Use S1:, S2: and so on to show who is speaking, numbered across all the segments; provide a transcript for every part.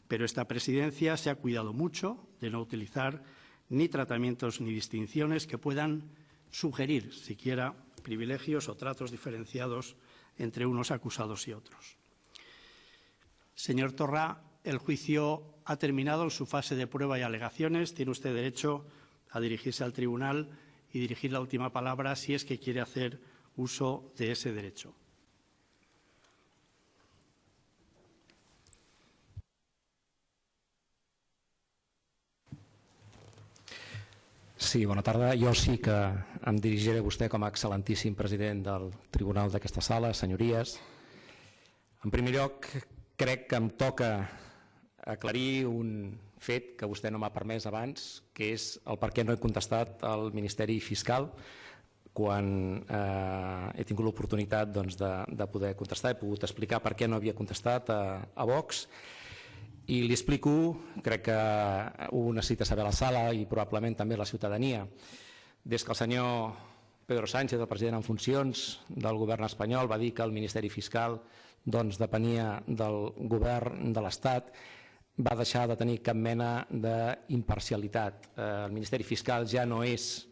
S1: pero esta presidencia se ha cuidado mucho de no utilizar ni tratamientos ni distinciones que puedan sugerir siquiera privilegios o tratos diferenciados entre unos acusados y otros. Señor Torra, el juicio ha terminado en su fase de prueba y alegaciones. Tiene usted derecho a dirigirse al tribunal y dirigir la última palabra si es que quiere hacer uso de ese derecho.
S2: Sí, bona tarda. Jo sí que em dirigiré a vostè com a excel·lentíssim president del tribunal d'aquesta sala, senyories. En primer lloc, crec que em toca aclarir un fet que vostè no m'ha permès abans, que és el per què no he contestat al Ministeri Fiscal quan he tingut l'oportunitat de poder contestar. He pogut explicar per què no havia contestat a Vox i li explico, crec que ho necessita saber la sala i probablement també la ciutadania. Des que el senyor Pedro Sánchez, el president en funcions del govern espanyol, va dir que el Ministeri Fiscal depenia del govern de l'Estat, va deixar de tenir cap mena d'imparcialitat. El Ministeri Fiscal ja no és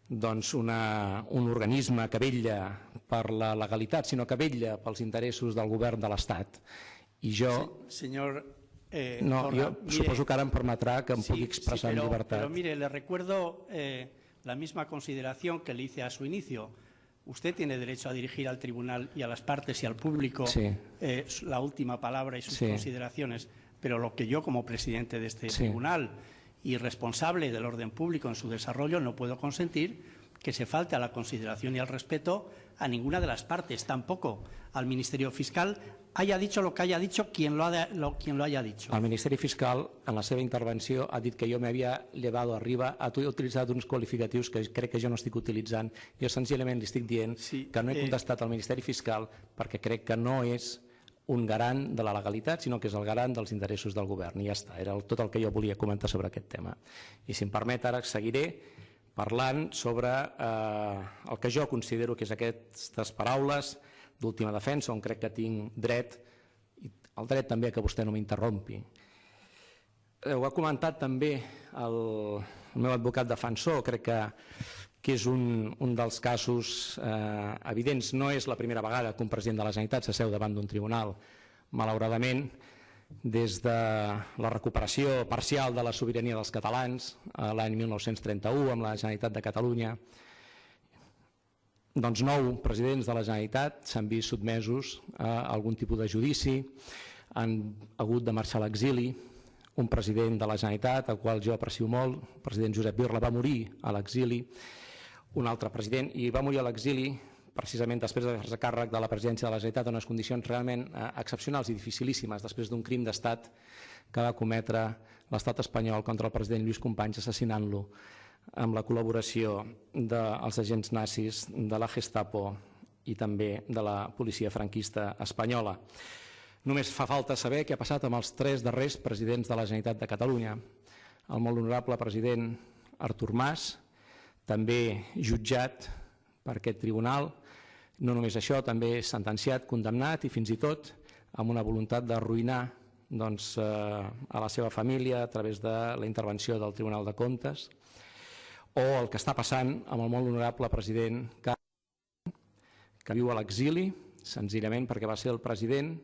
S2: un organisme que vetlla per la legalitat, sinó que vetlla pels interessos del govern de l'Estat. I jo...
S1: Senyor
S2: No, yo supongo que ahora me permitirá que me pueda expresar en libertad.
S1: Pero mire, le recuerdo la misma consideración que le hice a su inicio. Usted tiene derecho a dirigir al tribunal y a las partes y al público la última palabra y sus consideraciones, pero lo que yo como presidente de este tribunal y responsable del orden público en su desarrollo no puedo consentir que se falte a la consideración y al respeto a ninguna de las partes, tampoco al Ministerio Fiscal, haya dicho lo que haya dicho quien lo haya dicho.
S2: El Ministeri Fiscal, en la seva intervenció, ha dit que jo m'havia llevado arriba, ha utilitzat uns qualificatius que crec que jo no estic utilitzant. Jo senzillament li estic dient que no he contestat al Ministeri Fiscal perquè crec que no és un garant de la legalitat, sinó que és el garant dels interessos del govern. I ja està, era tot el que jo volia comentar sobre aquest tema. I si em permet, ara seguiré parlant sobre el que jo considero que és aquestes paraules d'última defensa, on crec que tinc dret, i el dret també que vostè no m'interrompi. Ho ha comentat també el meu advocat defensor, crec que és un dels casos evidents. No és la primera vegada que un president de la Generalitat s'asseu davant d'un tribunal. Malauradament, des de la recuperació parcial de la sobirania dels catalans l'any 1931 amb la Generalitat de Catalunya, doncs 9 presidents de la Generalitat s'han vist sotmesos a algun tipus de judici, han hagut de marxar a l'exili. Un president de la Generalitat, el qual jo aprecio molt, el president Josep Birla, va morir a l'exili. Un altre president, i va morir a l'exili precisament després de fer-se càrrec de la presidència de la Generalitat en unes condicions realment excepcionals i dificilíssimes, després d'un crim d'estat que va cometre l'estat espanyol contra el president Lluís Companys, assassinant-lo amb la col·laboració dels agents nazis, de la Gestapo i també de la policia franquista espanyola. Només fa falta saber què ha passat amb els 3 darrers presidents de la Generalitat de Catalunya. El molt honorable president Artur Mas, també jutjat per aquest tribunal, no només això, també sentenciat, condemnat i fins i tot amb una voluntat d'arruïnar a la seva família a través de la intervenció del Tribunal de Comptes, o el que està passant amb el molt honorable president que viu a l'exili, senzillament perquè va ser el president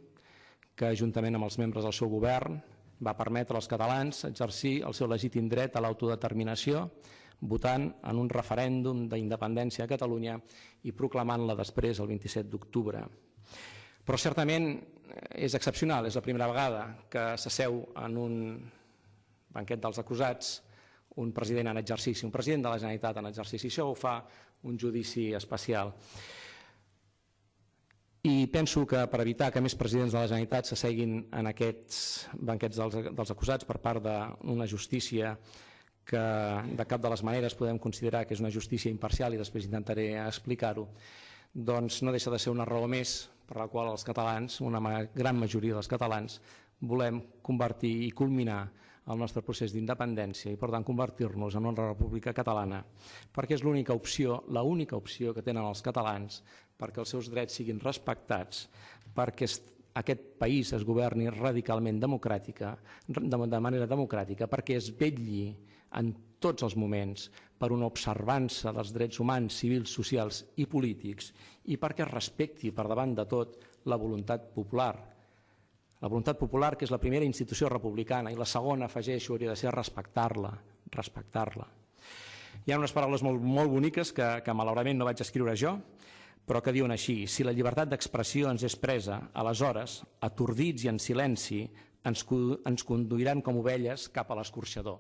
S2: que, juntament amb els membres del seu govern, va permetre als catalans exercir el seu legítim dret a l'autodeterminació, votant en un referèndum d'independència a Catalunya i proclamant-la després el 27 d'octubre. Però certament és excepcional, és la primera vegada que s'asseu en un banquet dels acusats un president en exercici, un president de la Generalitat en exercici. Això ho fa un judici especial. I penso que per evitar que més presidents de la Generalitat s'asseguin en aquests banquets dels acusats per part d'una justícia que de cap de les maneres podem considerar que és una justícia imparcial, i després intentaré explicar-ho, doncs no deixa de ser una raó més per la qual els catalans, una gran majoria dels catalans, volem convertir i culminar el nostre procés d'independència i, per tant, convertir-nos en una república catalana, perquè és l'única opció que tenen els catalans perquè els seus drets siguin respectats, perquè aquest país es governi radicalment de manera democràtica, perquè es vetlli en tots els moments per una observança dels drets humans, civils, socials i polítics i perquè es respecti per davant de tot la voluntat popular. La voluntat popular, que és la primera institució republicana, i la segona, afegeixo, hauria de ser respectar-la. Hi ha unes paraules molt boniques que malauradament no vaig escriure jo, però que diuen així: si la llibertat d'expressió ens és presa, aleshores, atordits i en silenci, ens conduiran com ovelles cap a l'escorxador.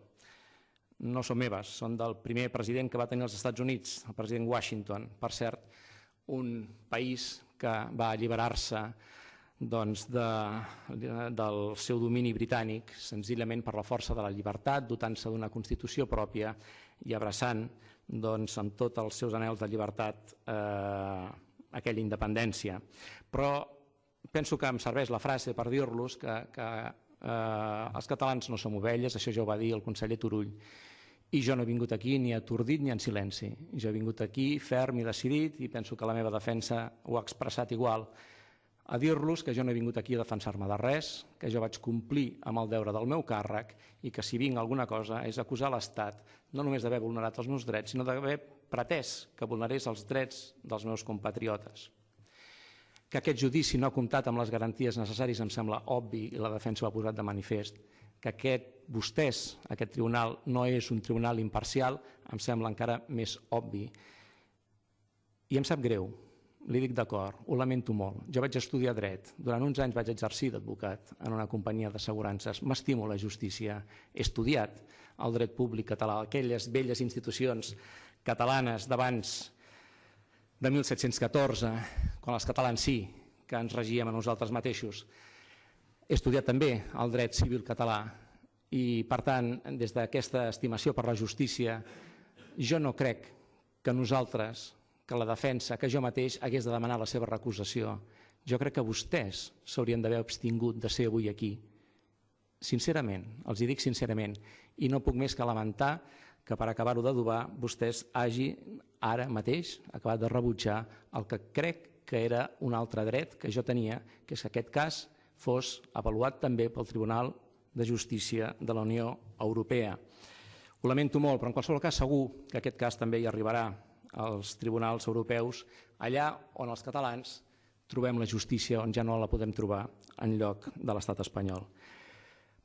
S2: No són meves, són del primer president que va tenir els Estats Units, el president Washington. Per cert, un país que va alliberar-se del seu domini britànic senzillament per la força de la llibertat, dotant-se d'una Constitució pròpia i abraçant amb tots els seus anhels de llibertat aquella independència. Però penso que em serveix la frase per dir-los que els catalans no som ovelles, això ja ho va dir el conseller Turull, i jo no he vingut aquí ni atordit ni en silenci. Jo he vingut aquí ferm i decidit, i penso que la meva defensa ho ha expressat igual, a dir-los que jo no he vingut aquí a defensar-me de res, que jo vaig complir amb el deure del meu càrrec i que si vinc a alguna cosa és acusar l'Estat no només d'haver vulnerat els meus drets, sinó d'haver pretès que vulnerés els drets dels meus compatriotes. Que aquest judici no ha comptat amb les garanties necessàries em sembla obvi i la defensa ho ha posat de manifest. Que aquest tribunal no és un tribunal imparcial em sembla encara més obvi. I em sap greu, li dic d'acord, ho lamento molt. Jo vaig estudiar dret, durant uns anys vaig exercir d'advocat en una companyia d'assegurances, m'estimo la justícia, he estudiat el dret públic català, aquelles velles institucions catalanes d'abans de 1714, quan els catalans sí que ens regíem a nosaltres mateixos. He estudiat també el dret civil català i, per tant, des d'aquesta estimació per la justícia, jo no crec que nosaltres, que la defensa, que jo mateix hagués de demanar la seva recusació. Jo crec que vostès s'haurien d'haver abstingut de ser avui aquí. Sincerament, els hi dic sincerament, i no puc més que lamentar que per acabar-ho d'adobar vostès hagin ara mateix acabat de rebutjar el que crec que era un altre dret que jo tenia, que és que aquest cas fos avaluat també pel Tribunal de Justícia de la Unió Europea. Ho lamento molt, però en qualsevol cas segur que aquest cas també hi arribarà als tribunals europeus, allà on els catalans trobem la justícia, on ja no la podem trobar en lloc de l'estat espanyol.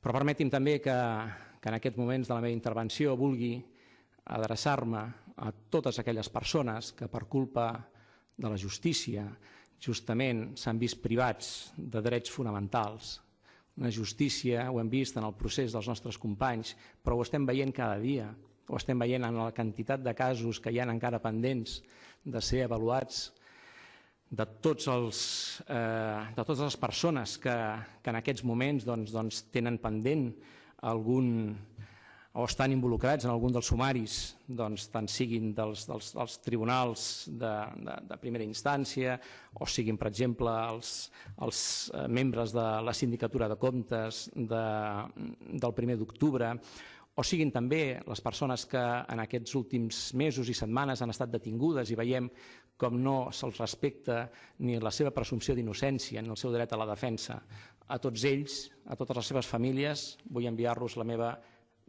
S2: Però permeti'm també que en aquests moments de la meva intervenció vulgui adreçar-me a totes aquelles persones que per culpa de la justícia justament s'han vist privats de drets fonamentals. Una justícia, ho hem vist en el procés dels nostres companys, però ho estem veient cada dia. Ho estem veient en la quantitat de casos que hi ha encara pendents de ser avaluats, de totes les persones que en aquests moments tenen pendent algun o estan involucrats en algun dels sumaris, tant siguin dels tribunals de primera instància o siguin, per exemple, els membres de la Sindicatura de Comptes del 1 d'octubre, o siguin també les persones que en aquests últims mesos i setmanes han estat detingudes i veiem com no se'ls respecta ni la seva presumpció d'innocència ni el seu dret a la defensa. A tots ells, a totes les seves famílies, vull enviar-los la meva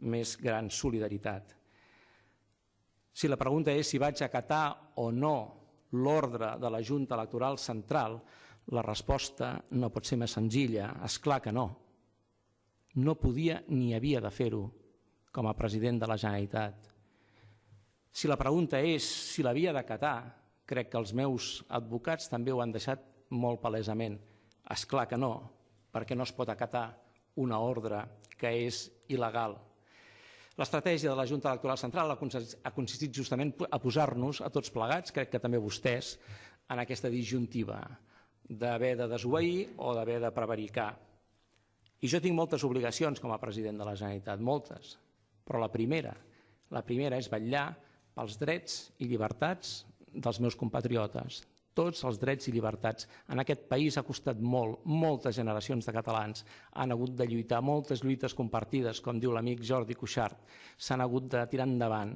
S2: més gran solidaritat. Si la pregunta és si vaig acatar o no l'ordre de la Junta Electoral Central, la resposta no pot ser més senzilla. És clar que no. No podia ni havia de fer-ho com a president de la Generalitat. Si la pregunta és si l'havia d'acatar, crec que els meus advocats també ho han deixat molt palesament. És clar que no, perquè no es pot acatar una ordre que és il·legal. L'estratègia de la Junta Electoral Central ha consistit justament a posar-nos a tots plegats, crec que també vostès, en aquesta disjuntiva d'haver de desobeir o d'haver de prevaricar. I jo tinc moltes obligacions com a president de la Generalitat, moltes, però la primera és vetllar pels drets i llibertats dels meus compatriotes, tots els drets i llibertats. En aquest país ha costat molt, moltes generacions de catalans han hagut de lluitar, moltes lluites compartides, com diu l'amic Jordi Cuixart, s'han hagut de tirar endavant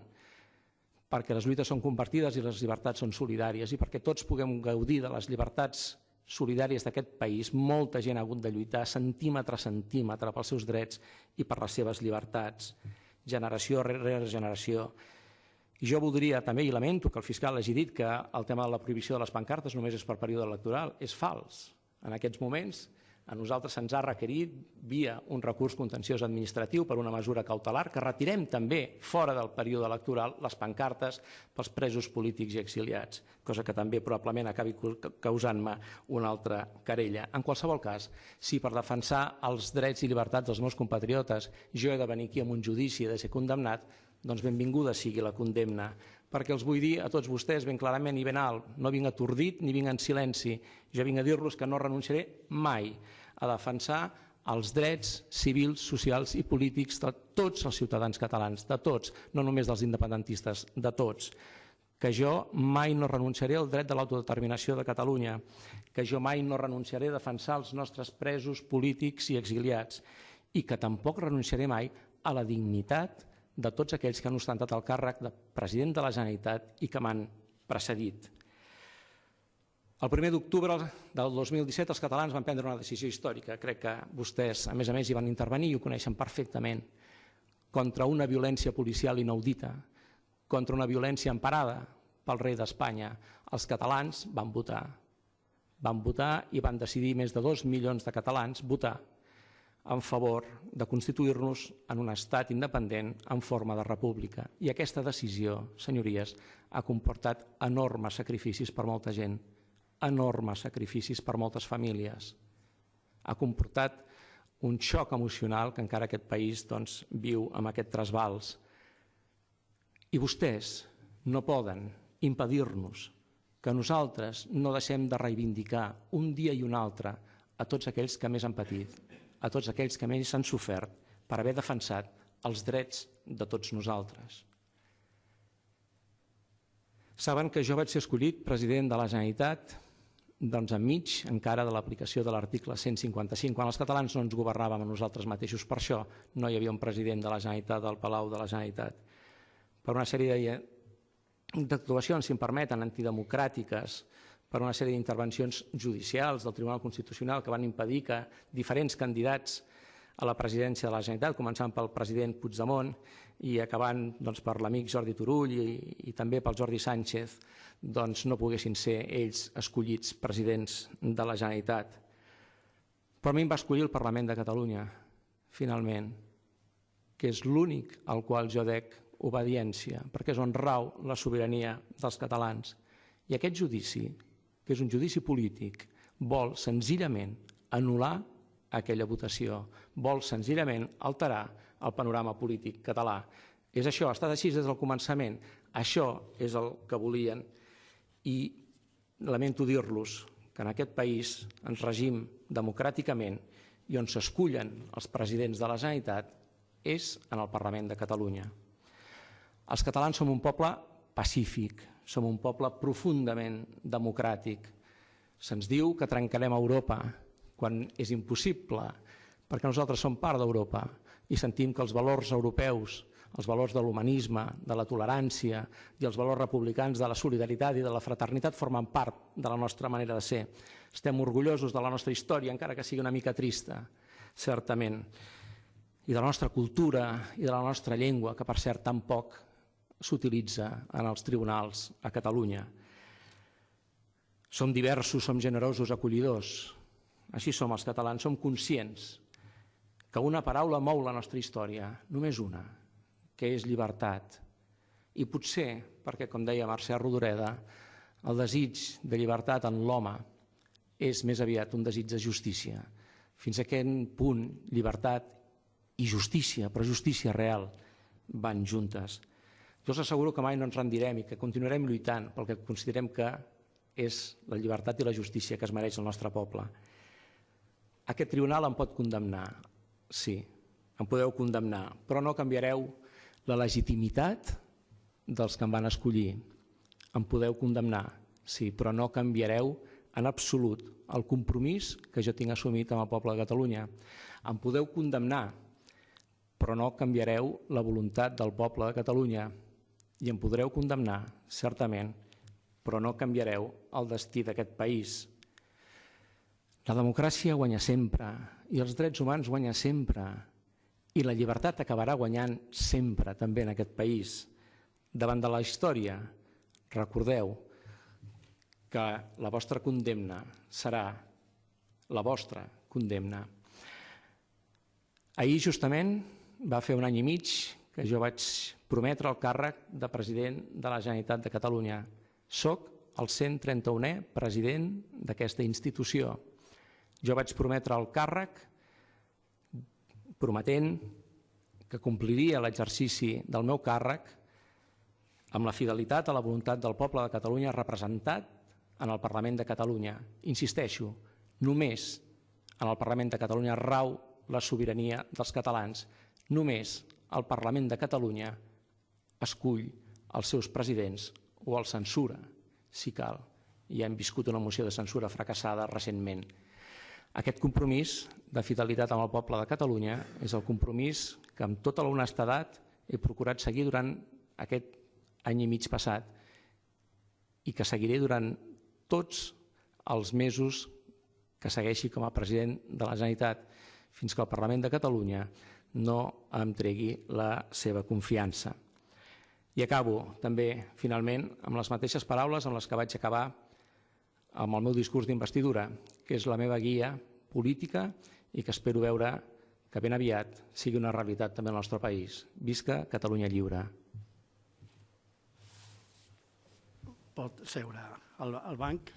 S2: perquè les lluites són compartides i les llibertats són solidàries i perquè tots puguem gaudir de les llibertats solidàries d'aquest país, molta gent ha hagut de lluitar centímetre a centímetre pels seus drets i per les seves llibertats, generació rere generació. I jo voldria també, i lamento que el fiscal hagi dit que el tema de la prohibició de les pancartes només és per període electoral, és fals. En aquests moments a nosaltres se'ns ha requerit via un recurs contenciós administratiu per una mesura cautelar que retirem també fora del període electoral les pancartes pels presos polítics i exiliats, cosa que també probablement acabi causant-me una altra querella. En qualsevol cas, si per defensar els drets i llibertats dels meus compatriotes jo he de venir aquí amb un judici i de ser condemnat, doncs benvinguda sigui la condemna, perquè els vull dir a tots vostès ben clarament i ben alt, no vinc atordit ni vinc en silenci, jo vinc a dir-los que no renunciaré mai a defensar els drets civils, socials i polítics de tots els ciutadans catalans, de tots, no només dels independentistes, de tots, que jo mai no renunciaré al dret de l'autodeterminació de Catalunya, que jo mai no renunciaré a defensar els nostres presos polítics i exiliats i que tampoc renunciaré mai a la dignitat de tots aquells que han ostentat el càrrec de president de la Generalitat i que m'han precedit. El 1 d'octubre del 2017 els catalans van prendre una decisió històrica, crec que vostès a més hi van intervenir i ho coneixen perfectament, contra una violència policial inaudita, contra una violència emparada pel rei d'Espanya. Els catalans van votar i van decidir més de 2 milions de catalans votar en favor de constituir-nos en un estat independent en forma de república. I aquesta decisió, senyories, ha comportat enormes sacrificis per molta gent, enormes sacrificis per moltes famílies. Ha comportat un xoc emocional que encara aquest país viu amb aquest trasbals. I vostès no poden impedir-nos que nosaltres no deixem de reivindicar un dia i un altre a tots aquells que més han patit, a tots aquells que més han sofert per haver defensat els drets de tots nosaltres. Saben que jo vaig ser escollit president de la Generalitat enmig encara de l'aplicació de l'article 155, quan els catalans no ens governàvem a nosaltres mateixos. Per això no hi havia un president de la Generalitat al Palau de la Generalitat. Per una sèrie d'actuacions, si em permeten, antidemocràtiques, per una sèrie d'intervencions judicials del Tribunal Constitucional que van impedir que diferents candidats a la presidència de la Generalitat, començant pel president Puigdemont i acabant per l'amic Jordi Turull i també pel Jordi Sánchez, no poguessin ser ells escollits presidents de la Generalitat. Però a mi em va escollir el Parlament de Catalunya, finalment, que és l'únic al qual jo dec obediència, perquè és on rau la sobirania dels catalans. I aquest judici, que és un judici polític, vol senzillament anul·lar aquella votació, vol senzillament alterar el panorama polític català. És això, ha estat així des del començament. Això és el que volien i lamento dir-los que en aquest país ens regim democràticament i on s'escullen els presidents de la Generalitat és en el Parlament de Catalunya. Els catalans som un poble pacífic, som un poble profundament democràtic. Se'ns diu que trencarem Europa quan és impossible, perquè nosaltres som part d'Europa i sentim que els valors europeus, els valors de l'humanisme, de la tolerància i els valors republicans de la solidaritat i de la fraternitat formen part de la nostra manera de ser. Estem orgullosos de la nostra història, encara que sigui una mica trista, certament, i de la nostra cultura i de la nostra llengua, que per cert tampoc s'utilitza en els tribunals a Catalunya. Som diversos, som generosos, acollidors. Així som els catalans, som conscients que una paraula mou la nostra història, només una, que és llibertat. I potser, perquè com deia Mercè Rodoreda, el desig de llibertat en l'home és més aviat un desig de justícia. Fins a quin punt llibertat i justícia, però justícia real, van juntes. Jo us asseguro que mai no ens rendirem i que continuarem lluitant pel que considerem que és la llibertat i la justícia que es mereix el nostre poble. Aquest tribunal em pot condemnar, sí, em podeu condemnar, però no canviareu la legitimitat dels que em van escollir. Em podeu condemnar, sí, però no canviareu en absolut el compromís que jo tinc assumit amb el poble de Catalunya. Em podeu condemnar, però no canviareu la voluntat del poble de Catalunya. I em podreu condemnar, certament, però no canviareu el destí d'aquest país. La democràcia guanya sempre i els drets humans guanyen sempre i la llibertat acabarà guanyant sempre també en aquest país. Davant de la història, recordeu que la vostra condemna serà la vostra condemna. Ahir justament va fer 1 any i mig que jo vaig prometre el càrrec de president de la Generalitat de Catalunya. Soc el 131è president d'aquesta institució. Jo vaig prometre el càrrec prometent que compliria l'exercici del meu càrrec amb la fidelitat a la voluntat del poble de Catalunya representat en el Parlament de Catalunya. Insisteixo, només en el Parlament de Catalunya rau la sobirania dels catalans. Només el Parlament de Catalunya escull els seus presidents o els censura, si cal. Ja hem viscut una moció de censura fracassada recentment. Aquest compromís de fidelitat amb el poble de Catalunya és el compromís que amb tota l'honestedat he procurat seguir durant aquest any i mig passat i que seguiré durant tots els mesos que segueixi com a president de la Generalitat fins que el Parlament de Catalunya no em tregui la seva confiança. I acabo també, finalment, amb les mateixes paraules amb les que vaig acabar amb el meu discurs d'investidura, que és la meva guia política i que espero veure que ben aviat sigui una realitat també al nostre país. Visca Catalunya lliure.
S1: Pot seure al banc.